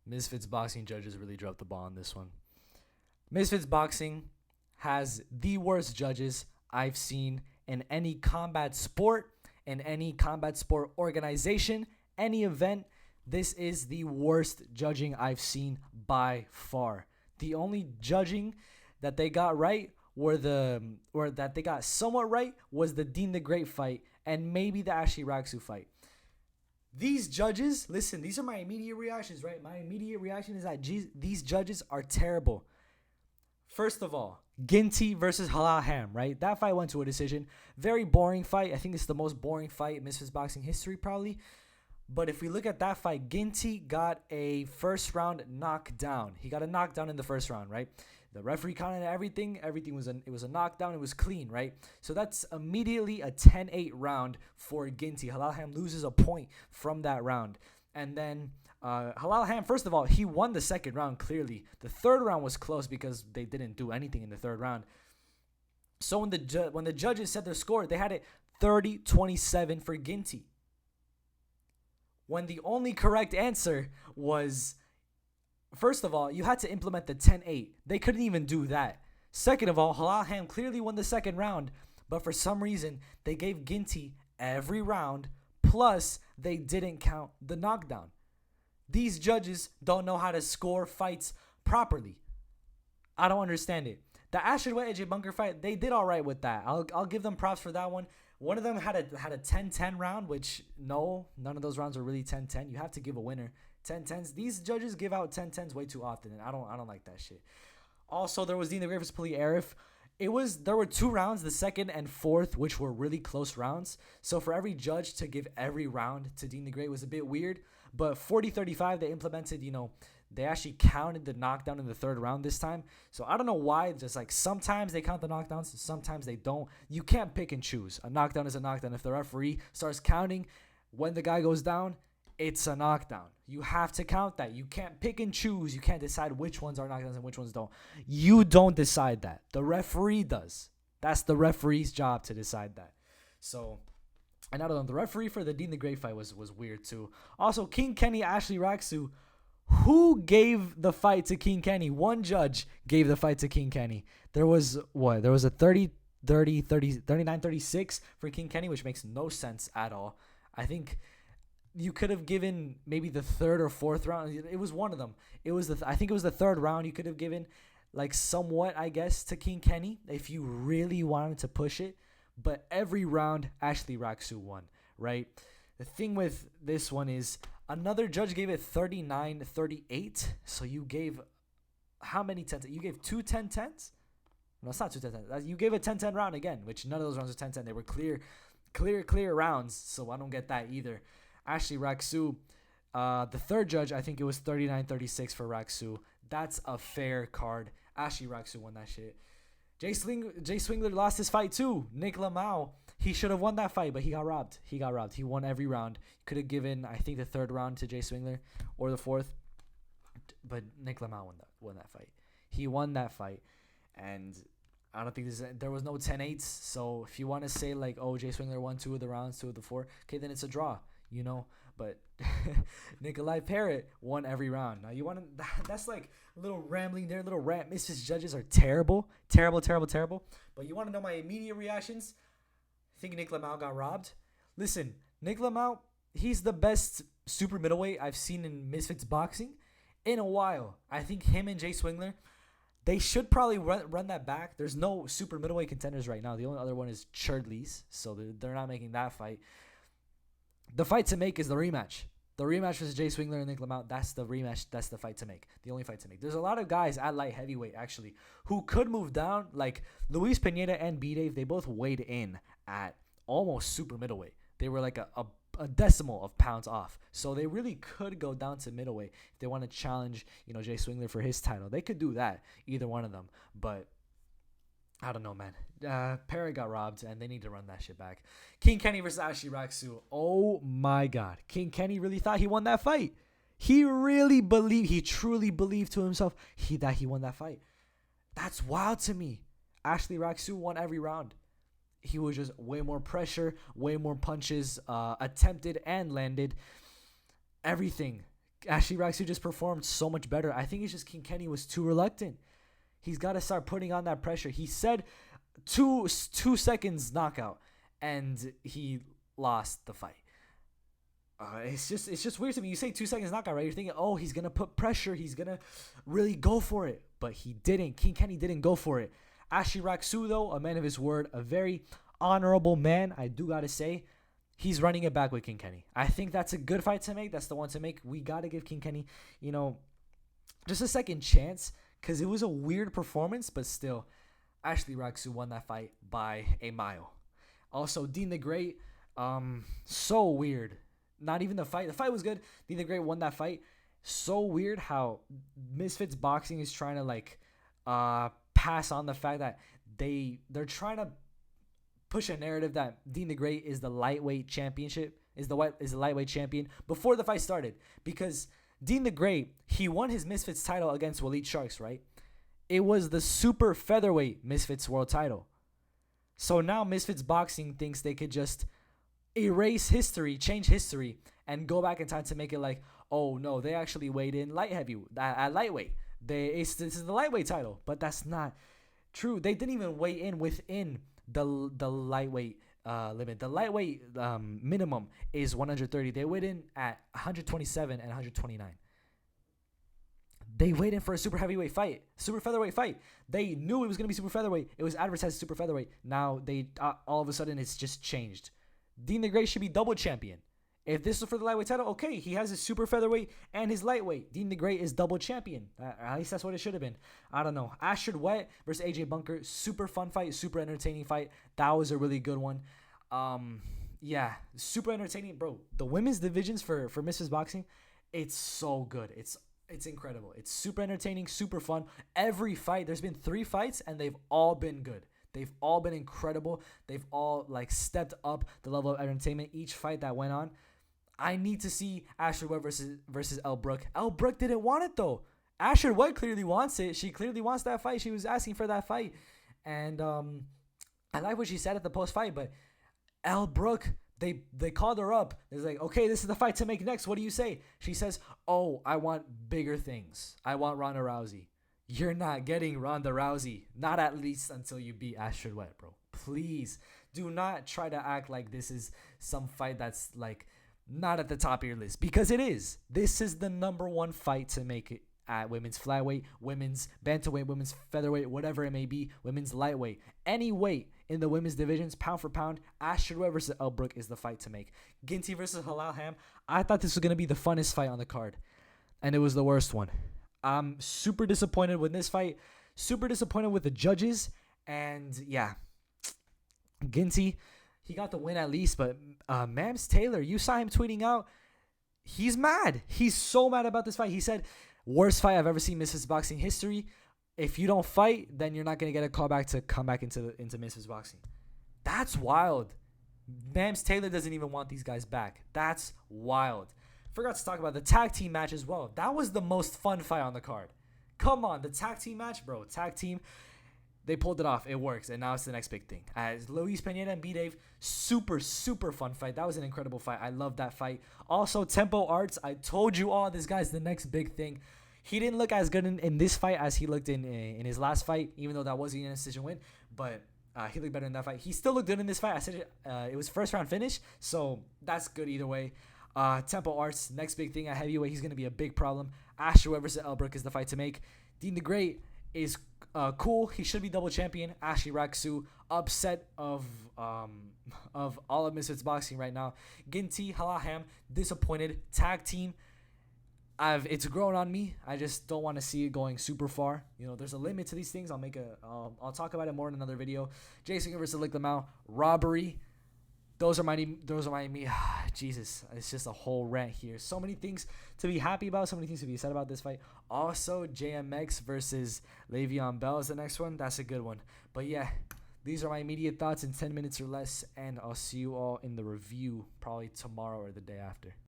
Misfits boxing judges really dropped the ball on this one. Misfits boxing has the worst judges I've seen in any combat sport, in any combat sport organization, any event. This is the worst judging I've seen by far. The only judging that they got right or that they got somewhat right was the Dean the Great fight and maybe the Ashley Raksu fight. These judges, listen, these are my immediate reactions, right? My immediate reaction is that these judges are terrible. First of all, Ginty versus Halal Ham, right? That fight went to a decision. Very boring fight. I think it's the most boring fight in Misfits boxing history, probably. But if we look at that fight, Ginty got a first round knockdown. He got a knockdown in the first round, right? The referee counted everything. Everything was a knockdown. It was clean, right? So that's immediately a 10-8 round for Ginty. Halal Ham loses a point from that round. And then Halal Ham, first of all, he won the second round clearly. The third round was close because they didn't do anything in the third round. So when the judges said their score, they had it 30-27 for Ginty. When the only correct answer was, first of all, you had to implement the 10-8. They couldn't even do that. Second of all, Halal Ham clearly won the second round, but for some reason, they gave Ginty every round, plus they didn't count the knockdown. These judges don't know how to score fights properly. I don't understand it. The Ashton Way AJ Bunker fight, they did all right with that. I'll give them props for that one. One of them had a 10-10 round, which no, none of those rounds were really 10-10. You have to give a winner 10-10s. These judges give out 10-10s way too often, and I don't like that shit. Also, there was Dean the Great versus Puli Arif. There were two rounds, the second and fourth, which were really close rounds. So for every judge to give every round to Dean the Great was a bit weird. But 40-35, they implemented, they actually counted the knockdown in the third round this time. So I don't know why. Just like sometimes they count the knockdowns, sometimes they don't. You can't pick and choose. A knockdown is a knockdown. If the referee starts counting when the guy goes down, it's a knockdown. You have to count that. You can't pick and choose. You can't decide which ones are knockdowns and which ones don't. You don't decide that. The referee does. That's the referee's job to decide that. So, and I don't know. The referee for the Dean the Great fight was weird too. Also, King Kenny, Ashley Raksu. Who gave the fight to King Kenny? One judge gave the fight to King Kenny. There was what? There was a 39-36 for King Kenny, which makes no sense at all. I think you could have given maybe the third or fourth round. It was one of them. I think it was the third round. You could have given like somewhat, I guess, to King Kenny if you really wanted to push it. But every round, Ashley Raksu won, right? The thing with this one is another judge gave it 39-38. So you gave how many 10s? You gave two 10-10s? No, it's not two 10-10s. You gave a 10-10 round again, which none of those rounds were 10-10. They were clear rounds. So I don't get that either. Ashley Raksu, the third judge, I think it was 39-36 for Raksu. That's a fair card. Ashley Raksu won that shit. Jay Swingler lost his fight too. NichLMAO, he should have won that fight, but he got robbed. He won every round. Could have given, I think, the third round to Jay Swingler or the fourth. But NichLMAO won that fight. He won that fight. And I don't think there was no 10-8s. So if you want to say like, oh, Jay Swingler won 2 of the rounds, 2 of the 4, okay, then it's a draw, But Nikolai Parrott won every round. Now that's like a little rambling there, a little rant. Misfits judges are terrible. But you want to know my immediate reactions? I think NichLMAO got robbed. Listen, NichLMAO, he's the best super middleweight I've seen in Misfits boxing in a while. I think him and Jay Swingler, they should probably run that back. There's no super middleweight contenders right now. The only other one is Churdleys, so they're not making that fight. The fight to make is the rematch. The rematch versus Jay Swingler and NichLMAO, that's the rematch. That's the fight to make. The only fight to make. There's a lot of guys at light heavyweight, actually, who could move down. Like Luis Pineda and B-Dave, they both weighed in at almost super middleweight. They were like a decimal of pounds off. So they really could go down to middleweight if they want to challenge, Jay Swingler for his title. They could do that, either one of them. But I don't know, man. Parrott got robbed, and they need to run that shit back. King Kenny versus Ashley Raksu. Oh, my God. King Kenny really thought he won that fight. He truly believed to himself that he won that fight. That's wild to me. Ashley Raksu won every round. He was just way more pressure, way more punches attempted and landed. Everything. Ashley Raxu just performed so much better. I think it's just King Kenny was too reluctant. He's got to start putting on that pressure. He said 2 seconds knockout, and he lost the fight. It's just weird to me. You say 2 seconds knockout, right? You're thinking, oh, he's gonna put pressure. He's gonna really go for it, but he didn't. King Kenny didn't go for it. Ashley Raxu, though, a man of his word, a very honorable man. I do gotta say, he's running it back with King Kenny. I think that's a good fight to make. That's the one to make. We gotta give King Kenny, just a second chance, because it was a weird performance, but still, Ashley Raxu won that fight by a mile. Also, Dean the Great, so weird. Not even the fight. The fight was good. Dean the Great won that fight. So weird how Misfits Boxing is trying to pass on the fact that they're trying to push a narrative that Dean the Great is the lightweight championship, is the lightweight champion before the fight started. Because Dean the Great, he won his Misfits title against Waleed Sharks, right? It was the super featherweight Misfits world title. So now Misfits Boxing thinks they could just erase history, change history, and go back in time to make it like, oh no, they actually weighed in at lightweight. This is the lightweight title, but that's not true. They didn't even weigh in within the lightweight limit. The lightweight minimum is 130. They weighed in at 127 and 129. They weighed in for a super heavyweight fight, super featherweight fight. They knew it was gonna be super featherweight. It was advertised as super featherweight. Now they all of a sudden it's just changed. Dean the Great should be double champion. If this was for the lightweight title, okay, he has his super featherweight and his lightweight. Dean the Great is double champion. At least that's what it should have been. I don't know. Ashford Wett versus AJ Bunker, super fun fight, super entertaining fight. That was a really good one. Yeah, super entertaining, bro. The women's divisions for Misfits Boxing, it's so good. It's incredible. It's super entertaining, super fun. Every fight, there's been 3 fights, and they've all been good. They've all been incredible. They've all stepped up the level of entertainment. Each fight that went on, I need to see Ashford Wett versus Elle Brooke. Elle Brooke didn't want it though. Ashford Wett clearly wants it. She clearly wants that fight. She was asking for that fight, and I like what she said at the post fight. But Elle Brooke, they called her up. They're like, okay, this is the fight to make next. What do you say? She says, oh, I want bigger things. I want Ronda Rousey. You're not getting Ronda Rousey. Not at least until you beat Ashford Wett, bro. Please do not try to act like this is some fight that's not at the top of your list, because it is. This is the number 1 fight to make it at women's flyweight, women's bantamweight, women's featherweight, whatever it may be, women's lightweight. Any weight in the women's divisions, pound for pound, Ashford Wett versus Elle Brooke is the fight to make. Ginty versus Halal Ham. I thought this was going to be the funnest fight on the card, and it was the worst one. I'm super disappointed with this fight. Super disappointed with the judges. And yeah, Ginty, he got the win at least. But Mams Taylor, you saw him tweeting out. He's mad. He's so mad about this fight. He said, worst fight I've ever seen in Misfits Boxing history. If you don't fight, then you're not going to get a call back to come back into Misfits Boxing. That's wild. Mams Taylor doesn't even want these guys back. That's wild. Forgot to talk about the tag team match as well. That was the most fun fight on the card. Come on, the tag team match, bro. Tag team, they pulled it off. It works, and now it's the next big thing. As Luis Pineda and B-Dave, super, super fun fight. That was an incredible fight. I love that fight. Also, Tempo Arts, I told you all, this guy's the next big thing. He didn't look as good in this fight as he looked in his last fight, even though that was a unanimous decision win. But he looked better in that fight. He still looked good in this fight. I said it was first round finish, so that's good either way. Tempo Arts, next big thing at heavyweight. He's going to be a big problem. Ashford Wett versus Elle Brooke is the fight to make. Dean the Great is cool. He should be double champion. Ashley Raxu, upset of all of Misfits Boxing right now. Ginty, Halal Ham, disappointed. Tag team, it's grown on me. I just don't want to see it going super far. There's a limit to these things. I'll talk about it more in another video. Jason versus NichLMAO, robbery. Those are my Jesus, it's just a whole rant here. So many things to be happy about, so many things to be said about this fight. Also, JMX versus Le'Veon Bell is the next one. That's a good one. But yeah, these are my immediate thoughts in 10 minutes or less, and I'll see you all in the review probably tomorrow or the day after.